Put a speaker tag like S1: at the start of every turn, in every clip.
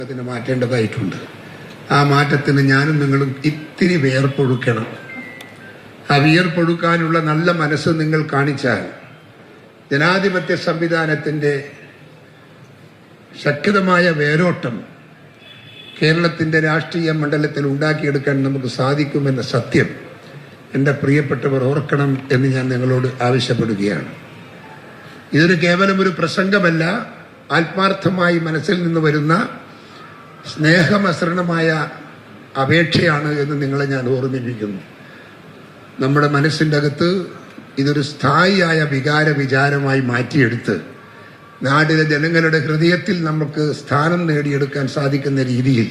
S1: അതിന് മാറ്റേണ്ടതായിട്ടുണ്ട്. ആ മാറ്റത്തിന് ഞാനും നിങ്ങളും ഇത്തിരി വിയർപ്പൊഴുക്കണം. ആ വിയർപ്പൊഴുക്കാനുള്ള നല്ല മനസ്സ് നിങ്ങൾ കാണിച്ചാൽ ജനാധിപത്യ സംവിധാനത്തിൻ്റെ ശക്തമായ വേരോട്ടം കേരളത്തിൻ്റെ രാഷ്ട്രീയ മണ്ഡലത്തിൽ ഉണ്ടാക്കിയെടുക്കാൻ നമുക്ക് സാധിക്കുമെന്ന സത്യം എൻ്റെ പ്രിയപ്പെട്ടവർ ഓർക്കണം എന്ന് ഞാൻ നിങ്ങളോട് ആവശ്യപ്പെടുകയാണ്. ഇതൊരു കേവലം ഒരു പ്രസംഗമല്ല, ആത്മാർത്ഥമായി മനസ്സിൽ നിന്ന് വരുന്ന സ്നേഹമസൃണമായ അപേക്ഷയാണ് എന്ന് നിങ്ങളെ ഞാൻ ഓർമ്മിപ്പിക്കുന്നു. നമ്മുടെ മനസ്സിൻ്റെ അകത്ത് ഇതൊരു സ്ഥായിയായ വിചാരമായി മാറ്റിയെടുത്ത് നാട്ടിലെ ജനങ്ങളുടെ ഹൃദയത്തിൽ നമുക്ക് സ്ഥാനം നേടിയെടുക്കാൻ സാധിക്കുന്ന രീതിയിൽ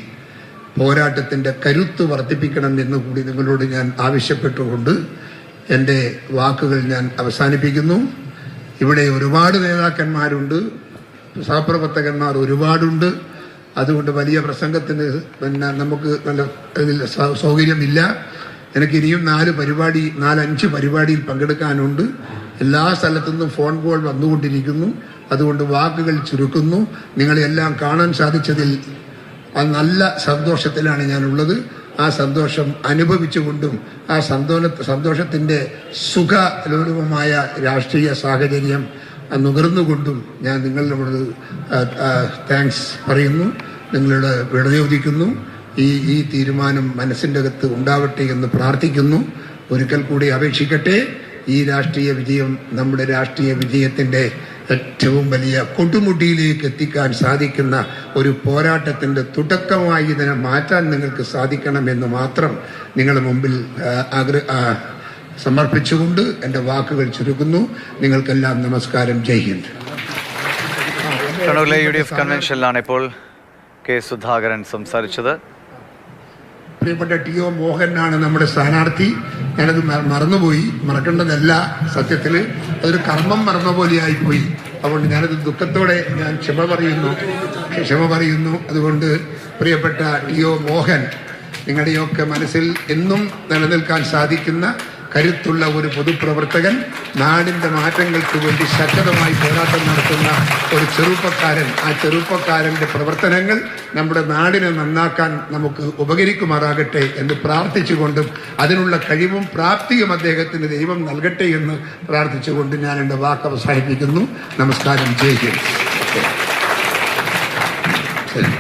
S1: പോരാട്ടത്തിൻ്റെ കരുത്ത് വർദ്ധിപ്പിക്കണം എന്ന് കൂടി നിങ്ങളോട് ഞാൻ ആവശ്യപ്പെട്ടുകൊണ്ട് എൻ്റെ വാക്കുകൾ ഞാൻ അവസാനിപ്പിക്കുന്നു. ഇവിടെ ഒരുപാട് നേതാക്കന്മാരുണ്ട്, സഹപ്രവർത്തകന്മാർ ഒരുപാടുണ്ട്. അതുകൊണ്ട് വലിയ പ്രസംഗത്തിന് നമുക്ക് നല്ല സൗകര്യമില്ല. എനിക്ക് ഇനിയും 4-5 പരിപാടിയിൽ പങ്കെടുക്കാനുണ്ട്. എല്ലാ സ്ഥലത്തുനിന്നും ഫോൺ കോൾ വന്നുകൊണ്ടിരിക്കുന്നു. അതുകൊണ്ട് വാക്കുകൾ ചുരുക്കുന്നു. നിങ്ങളെല്ലാം കാണാൻ സാധിച്ചതിൽ നല്ല സന്തോഷത്തിലാണ് ഞാനുള്ളത്. ആ സന്തോഷം അനുഭവിച്ചുകൊണ്ടും ആ സന്തോഷത്തിൻ്റെ സുഖലോലുപമായ രാഷ്ട്രീയ സാഹചര്യം നുകർന്നുകൊണ്ടും ഞാൻ നിങ്ങളോട് താങ്ക്സ് പറയുന്നു, നിങ്ങളുടെ വിടയോദിക്കുന്നു. ഈ തീരുമാനം മനസ്സിൻ്റെ അകത്ത് ഉണ്ടാവട്ടെ എന്ന് പ്രാർത്ഥിക്കുന്നു. ഒരിക്കൽ കൂടി അപേക്ഷിക്കട്ടെ, ഈ രാഷ്ട്രീയ വിജയം നമ്മുടെ രാഷ്ട്രീയ വിജയത്തിൻ്റെ ഏറ്റവും വലിയ കൊടുമുടിയിലേക്ക് എത്തിക്കാൻ സാധിക്കുന്ന ഒരു പോരാട്ടത്തിൻ്റെ തുടക്കമായി ഇതിനെ മാറ്റാൻ നിങ്ങൾക്ക് സാധിക്കണമെന്ന് മാത്രം നിങ്ങളുടെ മുമ്പിൽ സമർപ്പിച്ചുകൊണ്ട് എൻ്റെ വാക്കുകൾ ചുരുക്കുന്നു. നിങ്ങൾക്കെല്ലാം നമസ്കാരം. ജയ് ഹിന്ദ്.
S2: കണ്ണൂരിലെ UDF കൺവെൻഷനിലാണ് ഇപ്പോൾ കെ സുധാകരൻ സംസാരിച്ചത്.
S1: പ്രിയപ്പെട്ട TO മോഹനാണ് നമ്മുടെ സ്ഥാനാർത്ഥി. ഞാനത് മറന്നുപോയി, മറക്കേണ്ടതല്ല. സത്യത്തിൽ അതൊരു കർമ്മം മറന്ന പോലെയായിപ്പോയി. അതുകൊണ്ട് ഞാനത് ദുഃഖത്തോടെ ഞാൻ ക്ഷമ പറയുന്നു. അതുകൊണ്ട് പ്രിയപ്പെട്ട TO മോഹൻ, നിങ്ങളുടെയൊക്കെ മനസ്സിൽ എന്നും നിലനിൽക്കാൻ സാധിക്കുന്ന കരുത്തുള്ള ഒരു പൊതുപ്രവർത്തകൻ, നാടിൻ്റെ മാറ്റങ്ങൾക്ക് വേണ്ടി ശക്തമായി പോരാട്ടം നടത്തുന്ന ഒരു ചെറുപ്പക്കാരൻ. ആ ചെറുപ്പക്കാരൻ്റെ പ്രവർത്തനങ്ങൾ നമ്മുടെ നാടിനെ നന്നാക്കാൻ നമുക്ക് ഉപകരിക്കുമാറാകട്ടെ എന്ന് പ്രാർത്ഥിച്ചുകൊണ്ടും അതിനുള്ള കഴിവും പ്രാപ്തിയും അദ്ദേഹത്തിന് ദൈവം നൽകട്ടെ എന്ന് പ്രാർത്ഥിച്ചുകൊണ്ട് ഞാൻ എൻ്റെ വാക്ക് അവസാനിപ്പിക്കുന്നു. നമസ്കാരം. ജയ് ഹിന്ദ്. ശരി.